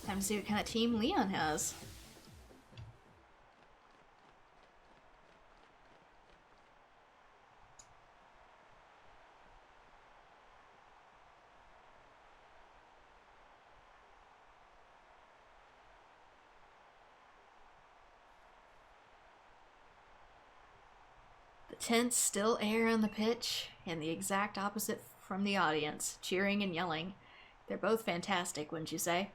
Time to see what kind of team Leon has. The tense, still air on the pitch, and the exact opposite from the audience, cheering and yelling. They're both fantastic, wouldn't you say?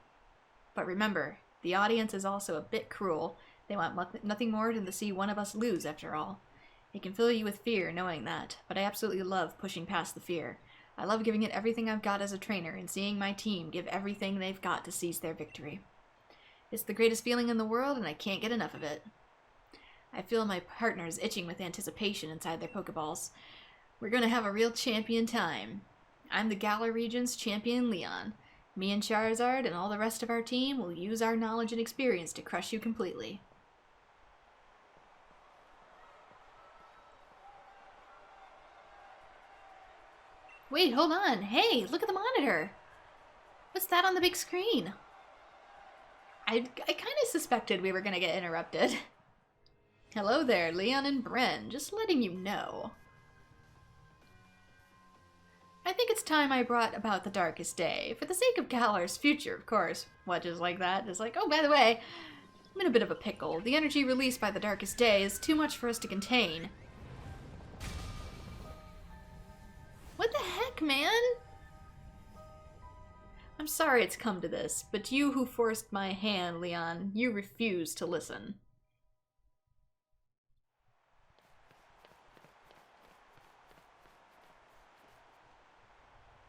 But remember, the audience is also a bit cruel. They want nothing more than to see one of us lose, after all. It can fill you with fear knowing that, but I absolutely love pushing past the fear. I love giving it everything I've got as a trainer and seeing my team give everything they've got to seize their victory. It's the greatest feeling in the world, and I can't get enough of it. I feel my partners itching with anticipation inside their Pokeballs. We're gonna have a real champion time. I'm the Galar region's champion, Leon. Me and Charizard and all the rest of our team will use our knowledge and experience to crush you completely. Wait, hold on. Hey, look at the monitor. What's that on the big screen? I kind of suspected we were gonna get interrupted. Hello there, Leon and Bren. Just letting you know. I think it's time I brought about the darkest day. For the sake of Galar's future, of course. What, just like that? Just like, oh, by the way, I'm in a bit of a pickle. The energy released by the darkest day is too much for us to contain. What the heck, man? I'm sorry it's come to this, but you who forced my hand, Leon, you refuse to listen.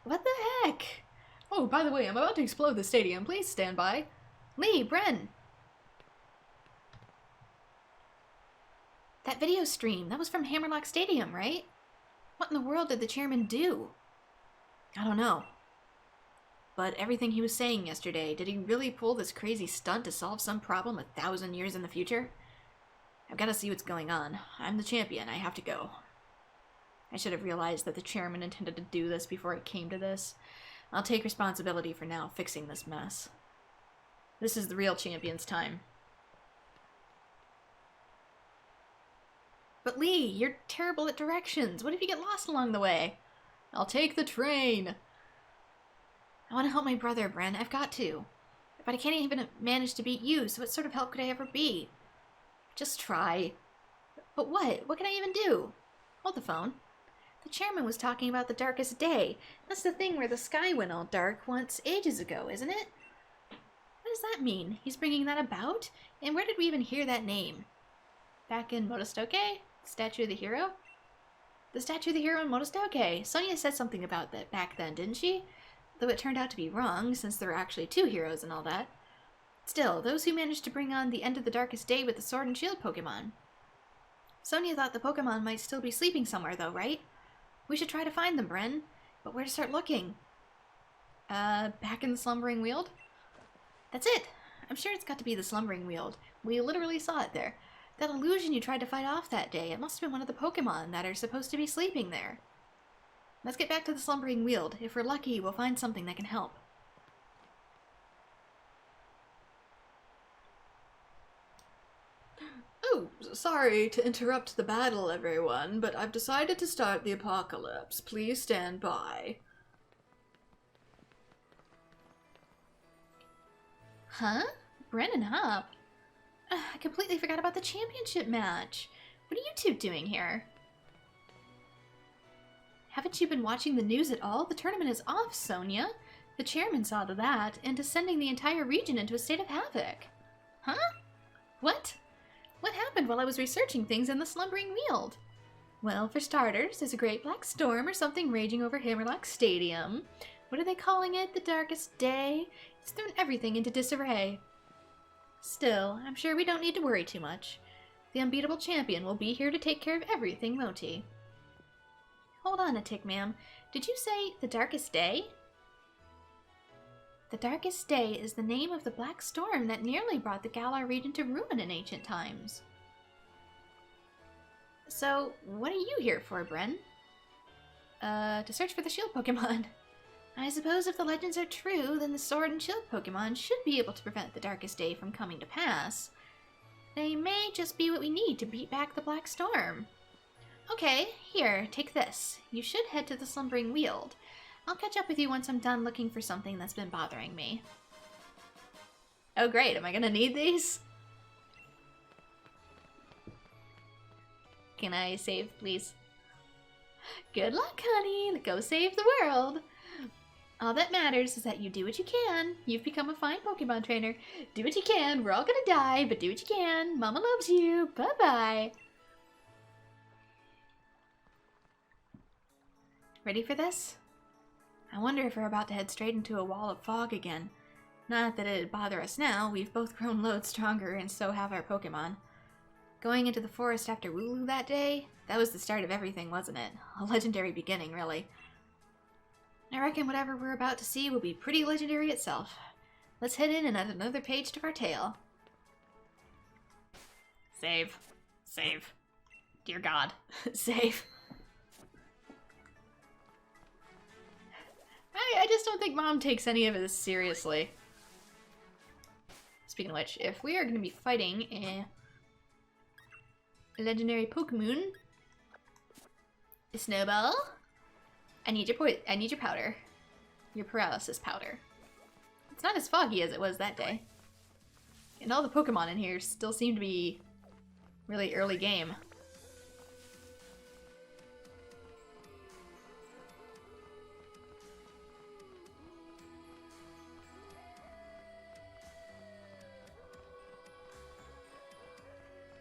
What the heck? Oh, by the way, I'm about to explode the stadium. Please stand by. Lee, Bren. That video stream, that was from Hammerlock Stadium, right? What in the world did the chairman do? I don't know. But everything he was saying yesterday, did he really pull this crazy stunt to solve some problem 1,000 years in the future? I've got to see what's going on. I'm the champion. I have to go. I should have realized that the chairman intended to do this before it came to this. I'll take responsibility for now fixing this mess. This is the real champion's time. But Lee, you're terrible at directions. What if you get lost along the way? I'll take the train. I want to help my brother, Bren. I've got to. But I can't even manage to beat you, so what sort of help could I ever be? Just try. But what? What can I even do? Hold the phone. The chairman was talking about the darkest day. That's the thing where the sky went all dark once ages ago, isn't it? What does that mean? He's bringing that about? And where did we even hear that name? Back in Motostoke? Statue of the Hero? The Statue of the Hero in Motostoke. Sonia said something about that back then, didn't she? Though it turned out to be wrong, since there were actually 2 heroes and all that. Still, those who managed to bring on the end of the darkest day with the Sword and Shield Pokemon. Sonia thought the Pokemon might still be sleeping somewhere though, right? We should try to find them, Bren. But where to start looking? Back in the Slumbering Weald? That's it! I'm sure it's got to be the Slumbering Weald. We literally saw it there. That illusion you tried to fight off that day, it must have been one of the Pokemon that are supposed to be sleeping there. Let's get back to the Slumbering Weald. If we're lucky, we'll find something that can help. Oh, sorry to interrupt the battle, everyone, but I've decided to start the apocalypse. Please stand by. Huh? Bren Hop? I completely forgot about the championship match. What are you two doing here? Haven't you been watching the news at all? The tournament is off, Sonia. The chairman saw to that, and is sending the entire region into a state of havoc. Huh? What? What happened while I was researching things in the Slumbering Weald? Well, for starters, there's a great black storm or something raging over Hammerlock Stadium. What are they calling it? The darkest day? It's thrown everything into disarray. Still, I'm sure we don't need to worry too much. The unbeatable champion will be here to take care of everything, won't he? Hold on a tick, ma'am. Did you say the darkest day? The darkest day is the name of the black storm that nearly brought the Galar region to ruin in ancient times. So, what are you here for, Bren? To search for the shield Pokemon. I suppose if the legends are true, then the Sword and Shield Pokemon should be able to prevent the Darkest Day from coming to pass. They may just be what we need to beat back the Black Storm. Okay, here, take this. You should head to the Slumbering Weald. I'll catch up with you once I'm done looking for something that's been bothering me. Oh great, am I gonna need these? Can I save, please? Good luck, honey! Go save the world! All that matters is that you do what you can. You've become a fine Pokemon trainer. Do what you can. We're all gonna die, but do what you can. Mama loves you. Bye-bye. Ready for this? I wonder if we're about to head straight into a wall of fog again. Not that it'd bother us now. We've both grown loads stronger, and so have our Pokemon. Going into the forest after Wooloo that day, that was the start of everything, wasn't it? A legendary beginning, really. I reckon whatever we're about to see will be pretty legendary itself. Let's head in and add another page to our tale. Save. Save. Dear God. Save. I just don't think Mom takes any of this seriously. Speaking of which, if we are going to be fighting a legendary Pokemon, Snowball, I need your powder. Your paralysis powder. It's not as foggy as it was that day. And all the Pokemon in here still seem to be really early game.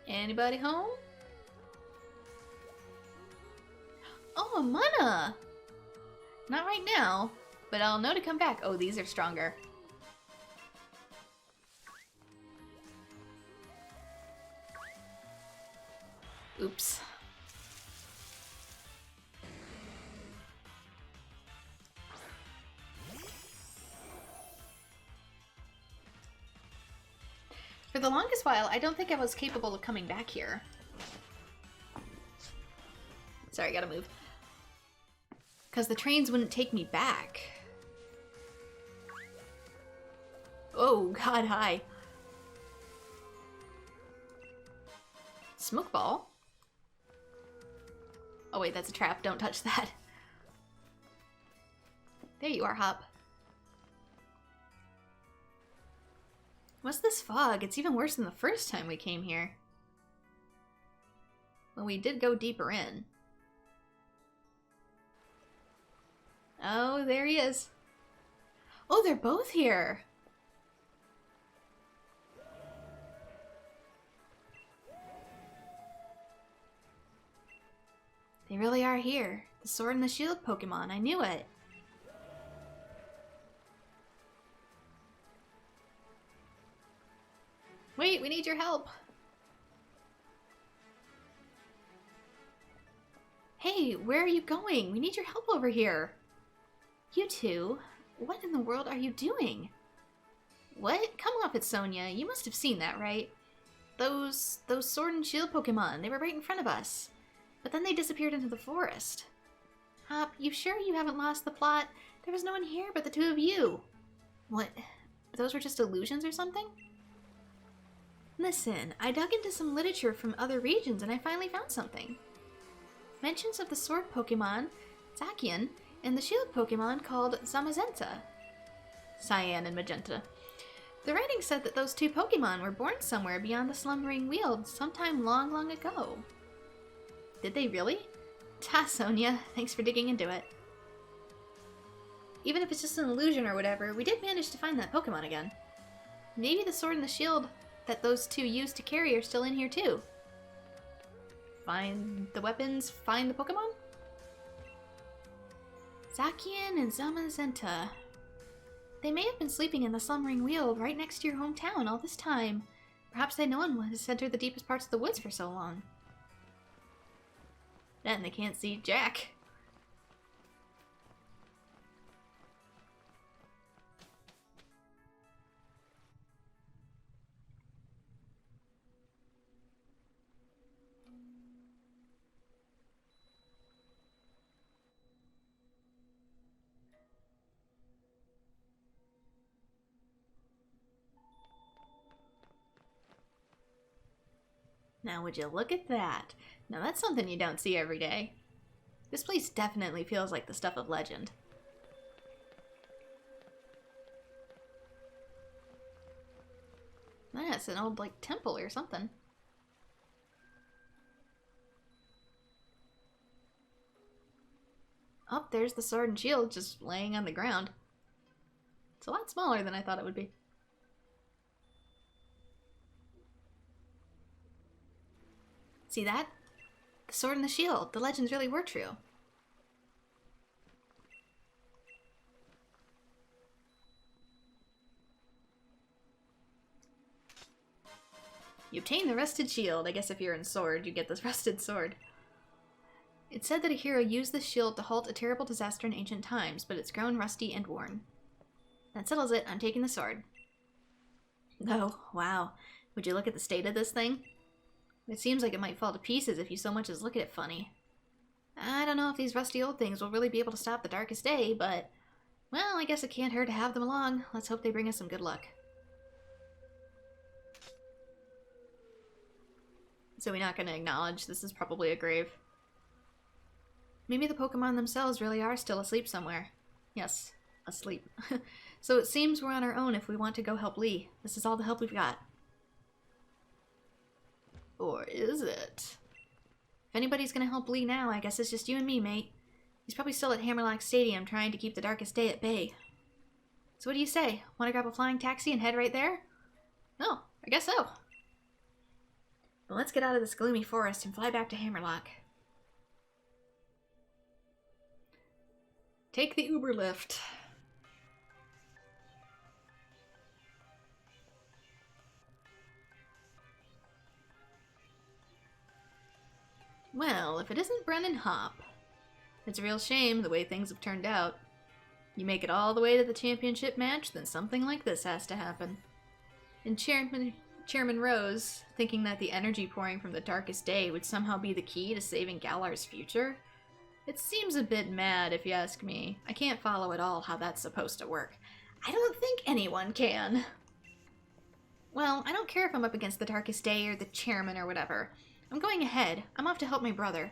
Anybody home? Oh, a mana! Not right now, but I'll know to come back. Oh, these are stronger. Oops. For the longest while, I don't think I was capable of coming back here. Sorry, gotta move. Because the trains wouldn't take me back. Oh, God, hi. Smoke ball? Oh wait, that's a trap. Don't touch that. There you are, Hop. What's this fog? It's even worse than the first time we came here. Well, we did go deeper in. Oh, there he is. Oh, they're both here. They really are here. The Sword and the Shield Pokemon. I knew it. Wait, we need your help. Hey, where are you going? We need your help over here. You two, what in the world are you doing? What? Come off it, Sonia. You must have seen that, right? Those Sword and Shield Pokemon, they were right in front of us. But then they disappeared into the forest. Hop, you sure you haven't lost the plot? There was no one here but the two of you. What? Those were just illusions or something? Listen, I dug into some literature from other regions and I finally found something. Mentions of the Sword Pokemon, Zacian, and the Shield Pokemon called Zamazenta. Cyan and Magenta. The writing said that those two Pokemon were born somewhere beyond the Slumbering Weald sometime long, long ago. Did they really? Ta, Sonia. Thanks for digging into it. Even if it's just an illusion or whatever, we did manage to find that Pokemon again. Maybe the Sword and the Shield that those two used to carry are still in here too. Find the weapons, find the Pokemon? Zacian and Zamazenta. They may have been sleeping in the Slumbering Weald right next to your hometown all this time. Perhaps they know one has entered the deepest parts of the woods for so long. Then they can't see Jack. Now would you look at that? Now that's something you don't see every day. This place definitely feels like the stuff of legend. That's an old, like, temple or something. Oh, there's the sword and shield just laying on the ground. It's a lot smaller than I thought it would be. See that? The sword and the shield. The legends really were true. You obtain the rusted shield. I guess if you're in sword, you get this rusted sword. It said that a hero used this shield to halt a terrible disaster in ancient times, but it's grown rusty and worn. That settles it. I'm taking the sword. Oh, wow. Would you look at the state of this thing? It seems like it might fall to pieces if you so much as look at it funny. I don't know if these rusty old things will really be able to stop the darkest day, but... well, I guess it can't hurt to have them along. Let's hope they bring us some good luck. So we're not going to acknowledge this is probably a grave. Maybe the Pokemon themselves really are still asleep somewhere. Yes, asleep. So it seems we're on our own if we want to go help Lee. This is all the help we've got. Or is it? If anybody's gonna help Lee now, I guess it's just you and me, mate. He's probably still at Hammerlock Stadium trying to keep the darkest day at bay. So what do you say? Want to grab a flying taxi and head right there? Oh, I guess so. Well, let's get out of this gloomy forest and fly back to Hammerlock. Take the Uber lift. Well, if it isn't Brennan Hop. It's a real shame the way things have turned out. You make it all the way to the championship match, then something like this has to happen. And Chairman Rose, thinking that the energy pouring from the darkest day would somehow be the key to saving Galar's future? It seems a bit mad, if you ask me. I can't follow at all how that's supposed to work. I don't think anyone can. Well, I don't care if I'm up against the darkest day or the chairman or whatever. I'm going ahead. I'm off to help my brother.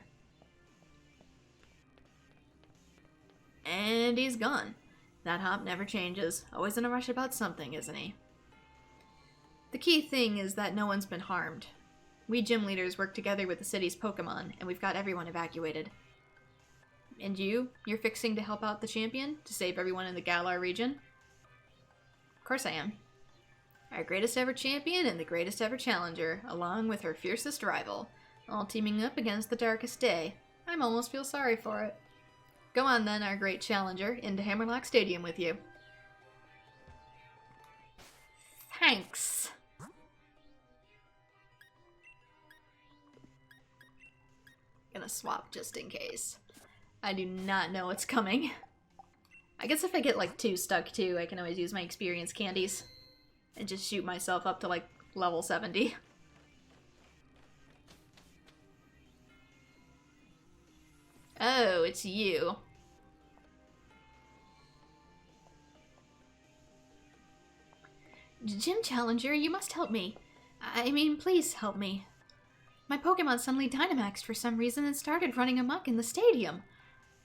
And he's gone. That Hop never changes. Always in a rush about something, isn't he? The key thing is that no one's been harmed. We gym leaders work together with the city's Pokemon, and we've got everyone evacuated. And you're fixing to help out the champion? To save everyone in the Galar region? Of course I am. Our greatest ever champion and the greatest ever challenger, along with her fiercest rival, all teaming up against the darkest day. I almost feel sorry for it. Go on then, our great challenger, into Hammerlock Stadium with you. Thanks. Gonna swap just in case. I do not know what's coming. I guess if I get like too stuck too, I can always use my experience candies and just shoot myself up to like level 70. Oh, it's you. Gym Challenger, you must help me. I mean, please help me. My Pokemon suddenly Dynamaxed for some reason and started running amok in the stadium.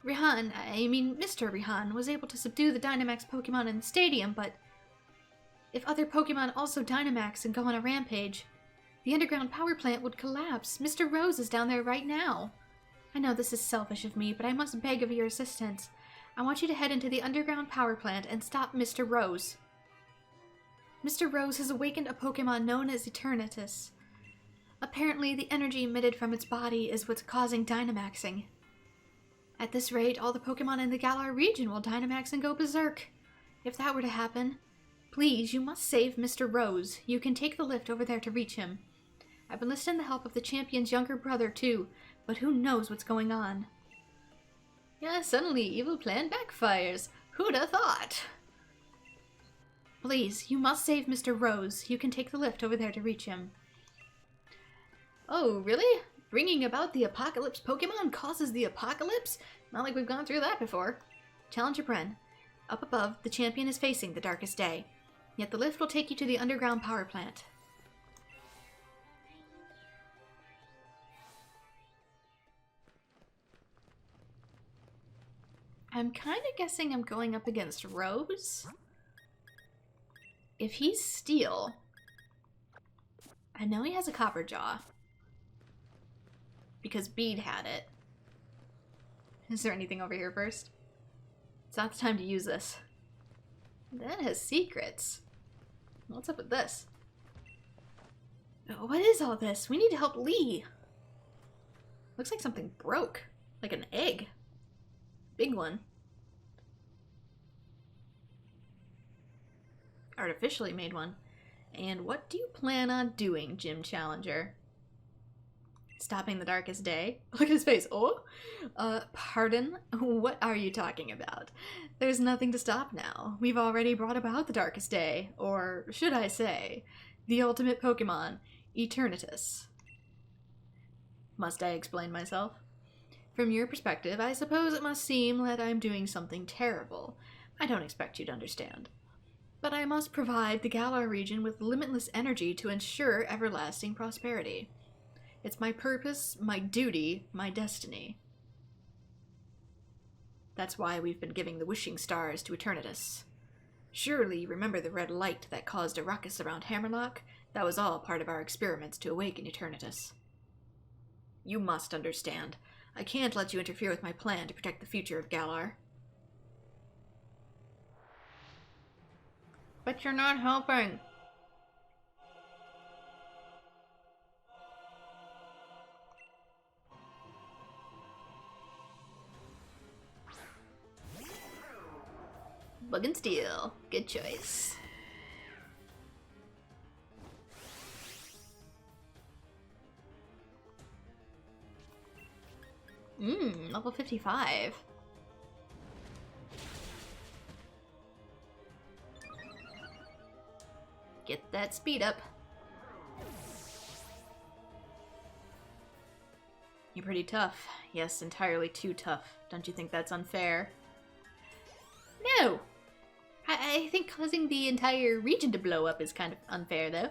Mr. Rihan, was able to subdue the Dynamax Pokemon in the stadium, but if other Pokemon also Dynamax and go on a rampage, the underground power plant would collapse. Mr. Rose is down there right now. I know this is selfish of me, but I must beg of your assistance. I want you to head into the underground power plant and stop Mr. Rose. Mr. Rose has awakened a Pokemon known as Eternatus. Apparently, the energy emitted from its body is what's causing Dynamaxing. At this rate, all the Pokemon in the Galar region will Dynamax and go berserk. If that were to happen, please, you must save Mr. Rose. You can take the lift over there to reach him. I've enlisted the help of the champion's younger brother, too, but who knows what's going on. Yeah, suddenly evil plan backfires. Who'd have thought? Please, you must save Mr. Rose. You can take the lift over there to reach him. Oh, really? Bringing about the apocalypse Pokemon causes the apocalypse? Not like we've gone through that before. Challenger Bren. Up above, the champion is facing the darkest day. Yet the lift will take you to the underground power plant. I'm kind of guessing I'm going up against Rose. If he's steel, I know he has a copper jaw. Because Bede had it. Is there anything over here first? It's not the time to use this. That has secrets. What's up with this? What is all this? We need to help Lee. Looks like something broke. Like an egg. Big one. Artificially made one. And what do you plan on doing, Gym Challenger? Stopping the darkest day? Look at his face. Oh? Pardon? What are you talking about? There's nothing to stop now. We've already brought about the darkest day. Or, should I say, the ultimate Pokémon, Eternatus. Must I explain myself? From your perspective, I suppose it must seem that I'm doing something terrible. I don't expect you to understand. But I must provide the Galar region with limitless energy to ensure everlasting prosperity. It's my purpose, my duty, my destiny. That's why we've been giving the wishing stars to Eternatus. Surely you remember the red light that caused a ruckus around Hammerlock? That was all part of our experiments to awaken Eternatus. You must understand. I can't let you interfere with my plan to protect the future of Galar. But you're not helping. Bug and Steel. Good choice. Level 55. Get that speed up. You're pretty tough. Yes, entirely too tough. Don't you think that's unfair? No! I think causing the entire region to blow up is kind of unfair, though.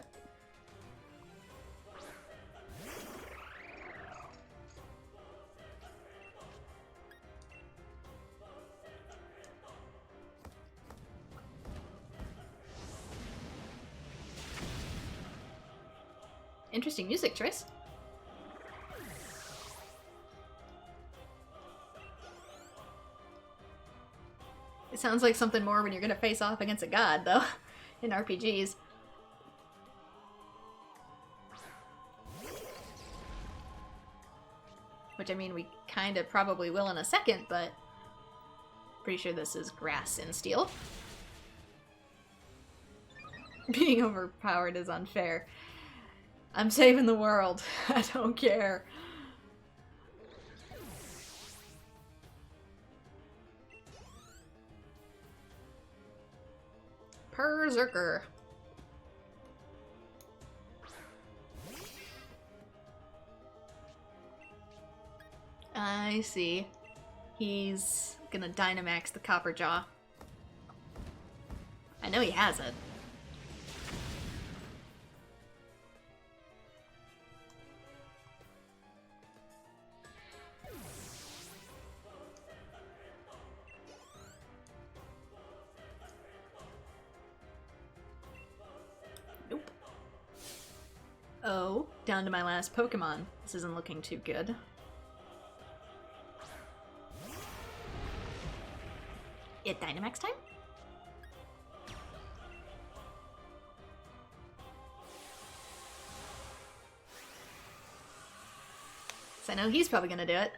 Interesting music choice. It sounds like something more when you're gonna face off against a god, though, in RPGs. Which, I mean, we kind of probably will in a second, but pretty sure this is grass and steel. Being overpowered is unfair. I'm saving the world. I don't care. Berserker. I see. He's gonna Dynamax the Copper Jaw. I know he has it. Nope. Oh, down to my last Pokemon. This isn't looking too good. It Dynamax time? So I know he's probably gonna do it.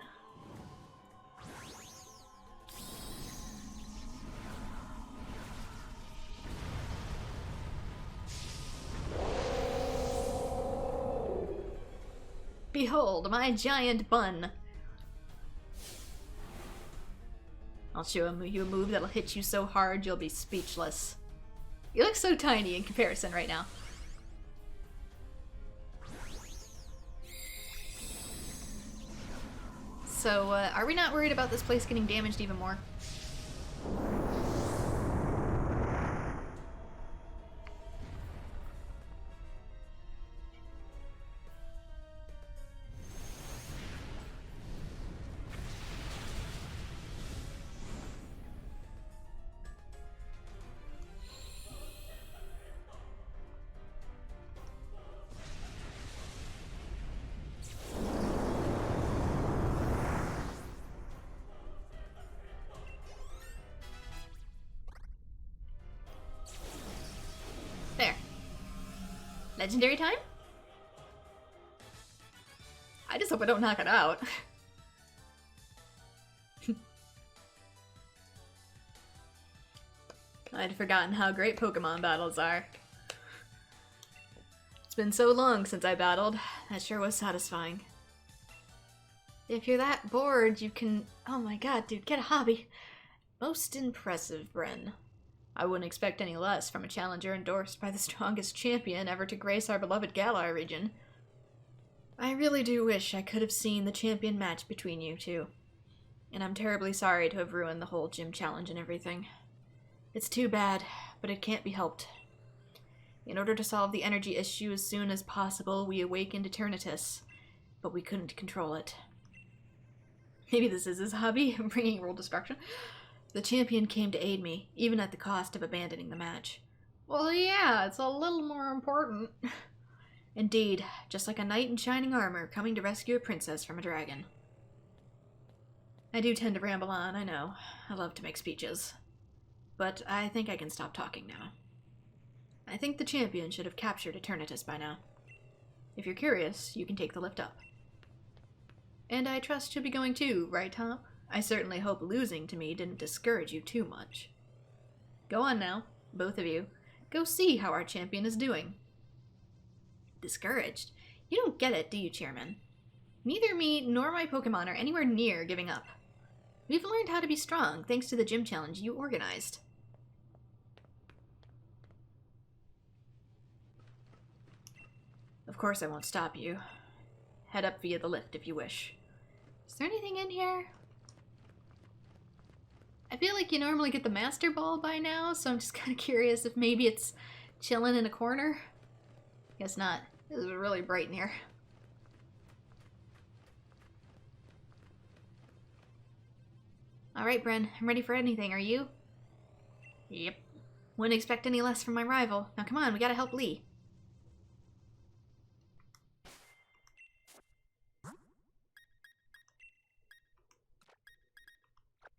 Behold, my giant bun. I'll show you a move that'll hit you so hard you'll be speechless. You look so tiny in comparison right now. So, are we not worried about this place getting damaged even more? Legendary time? I just hope I don't knock it out. I'd forgotten how great Pokemon battles are. It's been so long since I battled. That sure was satisfying. If you're that bored, you can... Oh my god, dude, get a hobby. Most impressive, Bren. I wouldn't expect any less from a challenger endorsed by the strongest champion ever to grace our beloved Galar region. I really do wish I could have seen the champion match between you two. And I'm terribly sorry to have ruined the whole gym challenge and everything. It's too bad, but it can't be helped. In order to solve the energy issue as soon as possible, we awakened Eternatus, but we couldn't control it. Maybe this is his hobby, bringing world destruction. The champion came to aid me, even at the cost of abandoning the match. Well, yeah, it's a little more important. Indeed, just like a knight in shining armor coming to rescue a princess from a dragon. I do tend to ramble on, I know. I love to make speeches. But I think I can stop talking now. I think the champion should have captured Eternatus by now. If you're curious, you can take the lift up. And I trust you'll be going too, right, Tom? I certainly hope losing to me didn't discourage you too much. Go on now, both of you. Go see how our champion is doing. Discouraged? You don't get it, do you, Chairman? Neither me nor my Pokemon are anywhere near giving up. We've learned how to be strong thanks to the gym challenge you organized. Of course I won't stop you. Head up via the lift if you wish. Is there anything in here? I feel like you normally get the Master Ball by now, so I'm just kind of curious if maybe it's chilling in a corner. Guess not. It was really bright in here. Alright, Bren. I'm ready for anything. Are you? Yep. Wouldn't expect any less from my rival. Now come on, we gotta help Lee.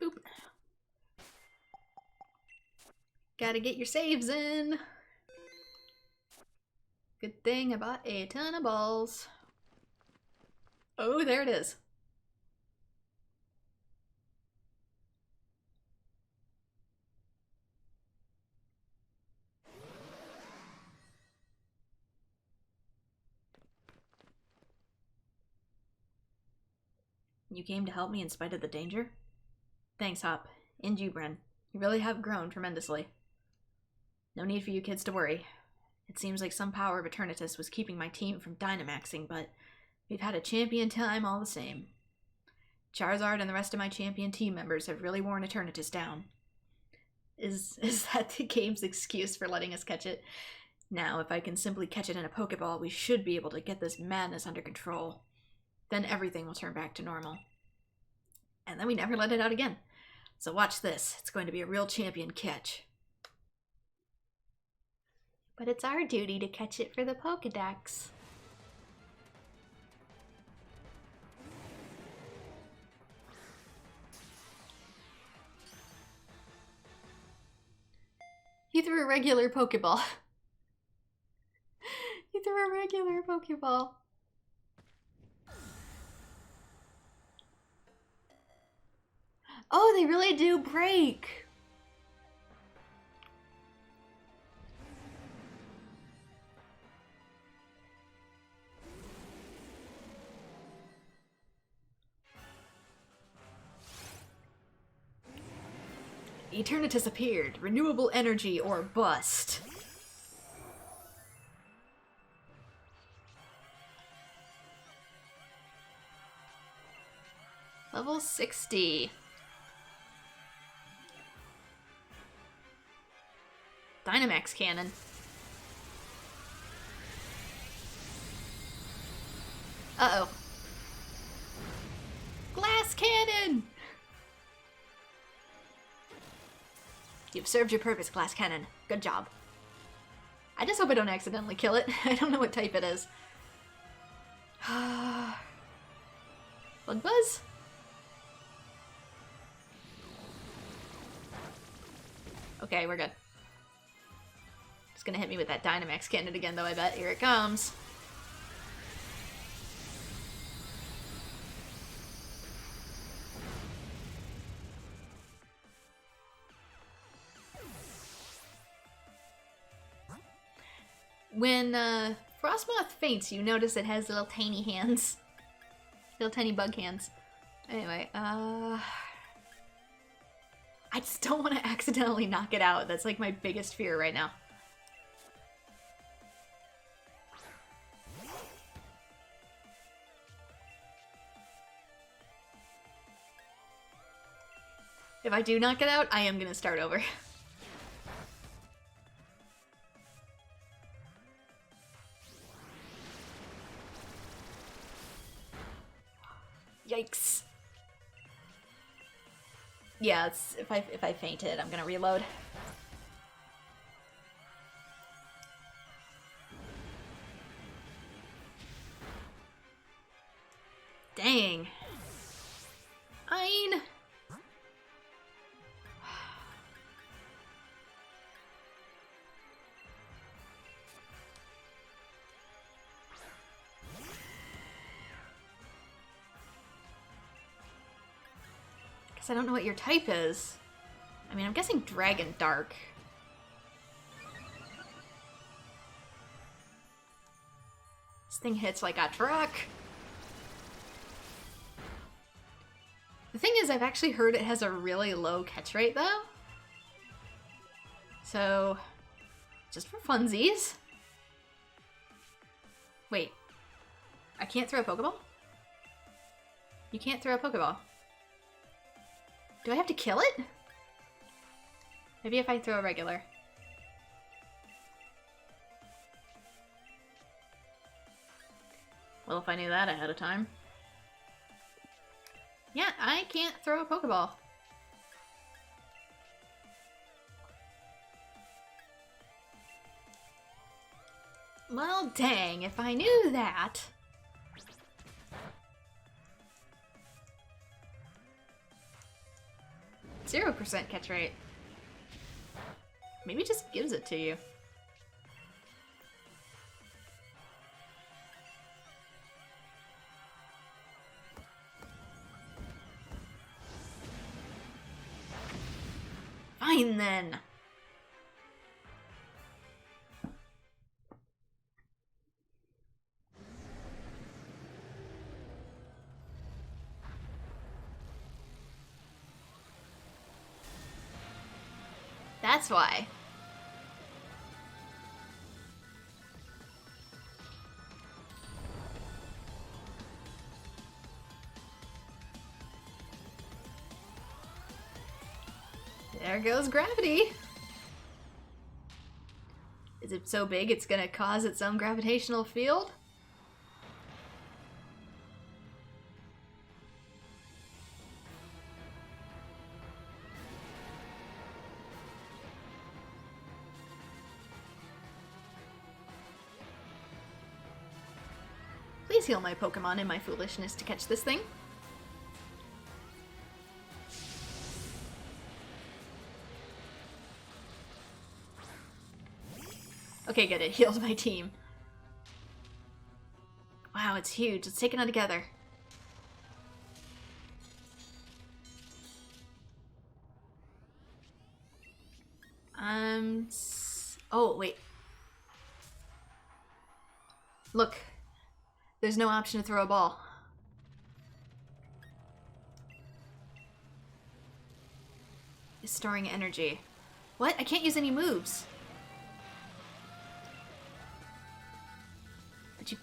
Boop. Gotta get your saves in. Good thing I bought a ton of balls. Oh, there it is. You came to help me in spite of the danger? Thanks, Hop. And you, Bren. You really have grown tremendously. No need for you kids to worry. It seems like some power of Eternatus was keeping my team from Dynamaxing, but we've had a champion time all the same. Charizard and the rest of my champion team members have really worn Eternatus down. Is that the game's excuse for letting us catch it? Now, if I can simply catch it in a Pokeball, we should be able to get this madness under control. Then everything will turn back to normal. And then we never let it out again. So watch this. It's going to be a real champion catch. But it's our duty to catch it for the Pokédex. You threw a regular Pokeball. You threw a regular Pokeball. Oh, they really do break. Eternatus appeared. Renewable energy or bust. Level 60. Dynamax Cannon. Uh-oh. Glass Cannon! You've served your purpose, Glass Cannon. Good job. I just hope I don't accidentally kill it. I don't know what type it is. Bug Buzz? Okay, we're good. gonna hit me with that Dynamax cannon again, though, I bet. Here it comes. When Frostmoth faints, you notice it has little tiny hands. Little tiny bug hands. Anyway, I just don't want to accidentally knock it out. That's like my biggest fear right now. If I do knock it out, I am gonna start over. Yikes. Yeah, it's, if I faint it, I'm gonna reload. Dang. Fine. I don't know what your type is. I mean, I'm guessing Dragon Dark. This thing hits like a truck. The thing is, I've actually heard it has a really low catch rate, though. So, just for funsies. Wait. I can't throw a Pokeball? You can't throw a Pokeball. Do I have to kill it? Maybe if I throw a regular. Well, if I knew that ahead of time. Yeah, I can't throw a Pokeball. Well, dang, if I knew that. 0% catch rate. Maybe it just gives it to you. Fine then. That's why. There goes gravity. Is it so big it's gonna cause its own gravitational field? Please heal my Pokemon in my foolishness to catch this thing. Okay, good. It healed my team. Wow, it's huge. Let's take it on together. Oh, wait. Look. There's no option to throw a ball. It's storing energy. What? I can't use any moves. But you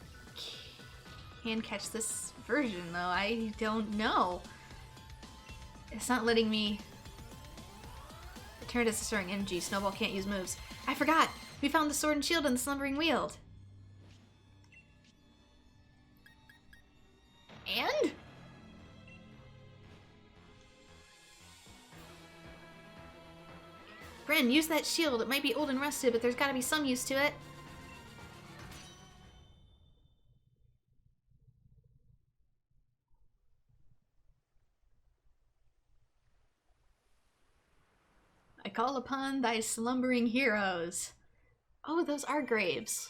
can catch this version, though. I don't know. It's not letting me... Eternatus is storing energy. Snowball can't use moves. I forgot! We found the Sword and Shield and the Slumbering Weald. And? Bren, use that shield. It might be old and rusted, but there's gotta be some use to it. I call upon thy slumbering heroes. Oh, those are graves.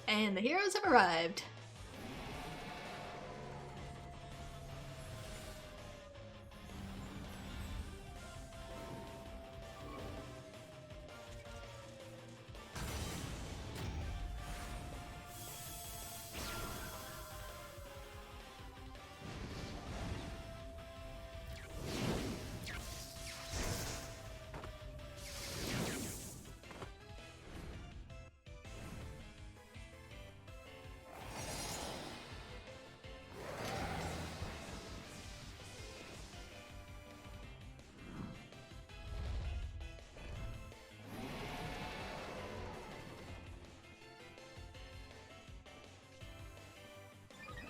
And the heroes have arrived.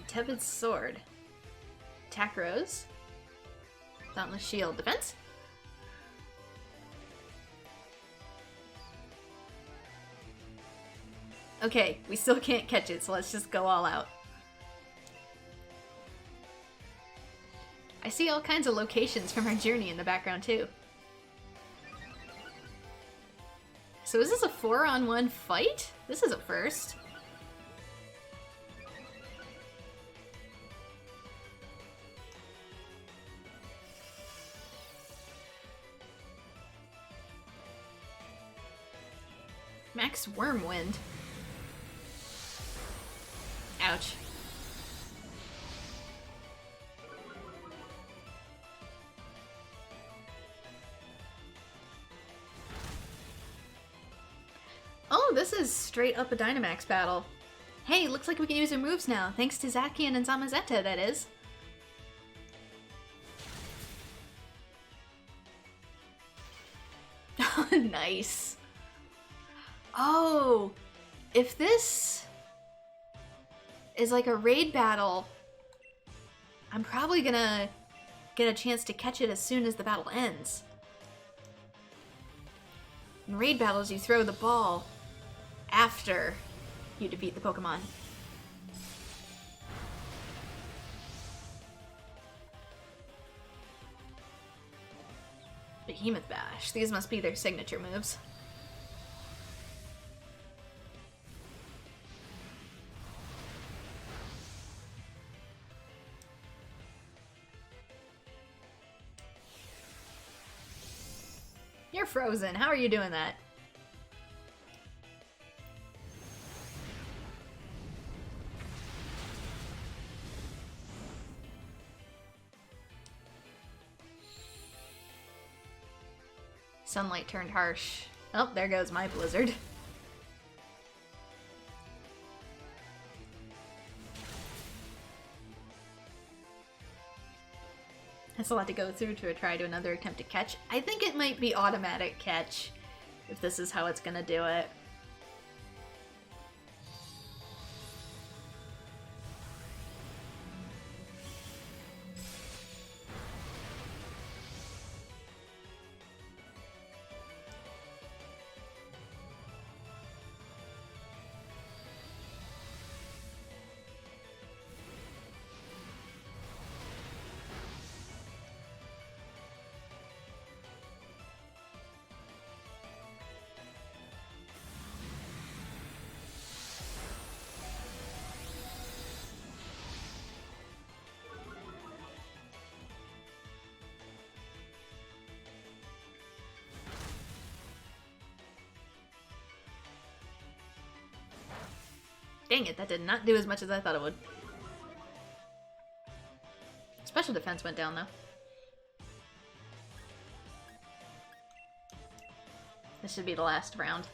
Tepid Sword. Attack Rose. Dauntless Shield. Defense? Okay, we still can't catch it, so let's just go all out. I see all kinds of locations from our journey in the background, too. So is this a 4-on-1 fight? This is a first. Max Wormwind. Ouch. Oh, this is straight up a Dynamax battle. Hey, looks like we can use our moves now, thanks to Zacian and Zamazenta, that is. Oh, nice. Oh, if this is like a raid battle, I'm probably gonna get a chance to catch it as soon as the battle ends. In raid battles, you throw the ball after you defeat the Pokemon. Behemoth Bash. These must be their signature moves. You're frozen. How are you doing that? Sunlight turned harsh. Oh, there goes my blizzard. That's a lot to go through to try to another attempt to catch. I think it might be automatic catch, if this is how it's gonna do it. Dang it, that did not do as much as I thought it would. Special defense went down, though. This should be the last round.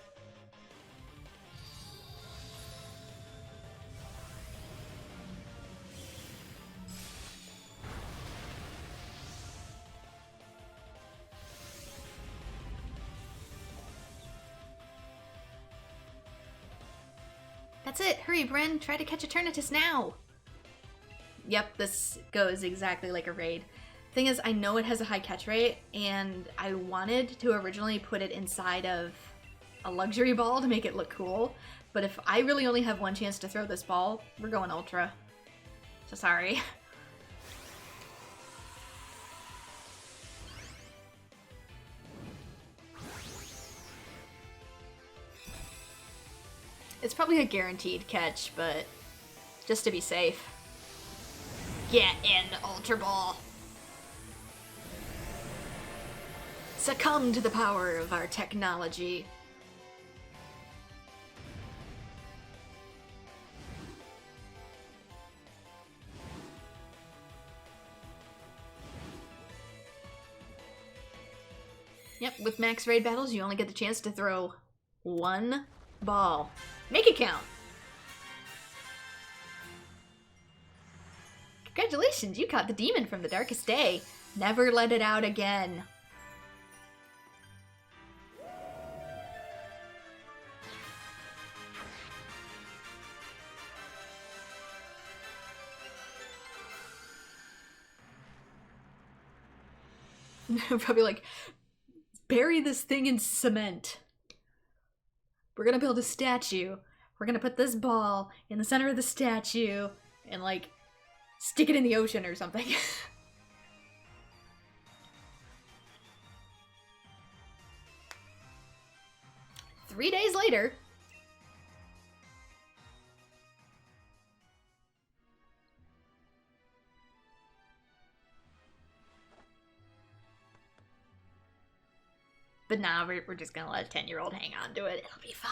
That's it. Hurry, Bren. Try to catch Eternatus now. Yep, this goes exactly like a raid. Thing is, I know it has a high catch rate, and I wanted to originally put it inside of a luxury ball to make it look cool, but if I really only have one chance to throw this ball, we're going ultra. So sorry. It's probably a guaranteed catch, but just to be safe. Get in, Ultra Ball! Succumb to the power of our technology. Yep, with max raid battles, you only get the chance to throw one ball. Make it count! Congratulations, you caught the demon from the darkest day. Never let it out again. Probably like, bury this thing in cement. We're gonna build a statue. We're gonna put this ball in the center of the statue and like stick it in the ocean or something. 3 days later. But nah, we're just gonna let a 10-year-old hang on to it. It'll be fine.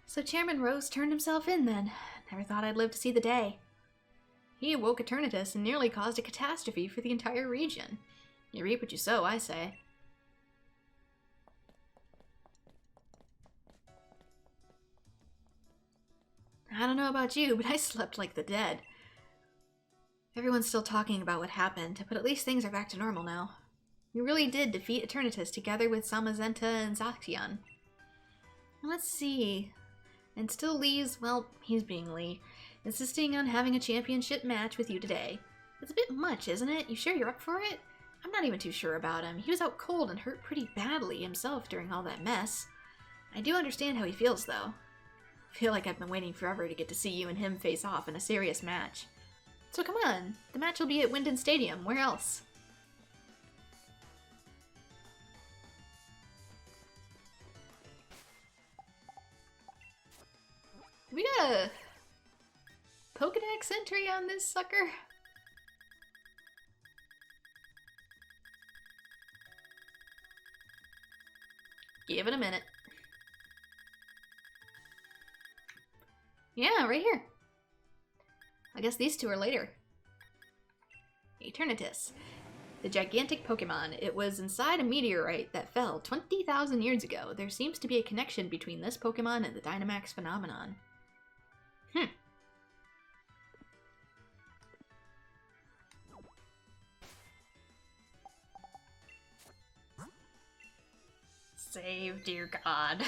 So Chairman Rose turned himself in then. Never thought I'd live to see the day. He awoke Eternatus and nearly caused a catastrophe for the entire region. You reap what you sow, I say. I don't know about you, but I slept like the dead. Everyone's still talking about what happened, but at least things are back to normal now. We really did defeat Eternatus together with Samazenta and Zaxian. Let's see. And still Lee's, well, he's being Lee, insisting on having a championship match with you today. It's a bit much, isn't it? You sure you're up for it? I'm not even too sure about him. He was out cold and hurt pretty badly himself during all that mess. I do understand how he feels, though. I feel like I've been waiting forever to get to see you and him face off in a serious match. So come on, the match will be at Winden Stadium. Where else? We got a Pokedex entry on this sucker? Give it a minute. Yeah, right here. I guess these two are later. Eternatus. The gigantic Pokemon. It was inside a meteorite that fell 20,000 years ago. There seems to be a connection between this Pokemon and the Dynamax phenomenon. Save, dear God.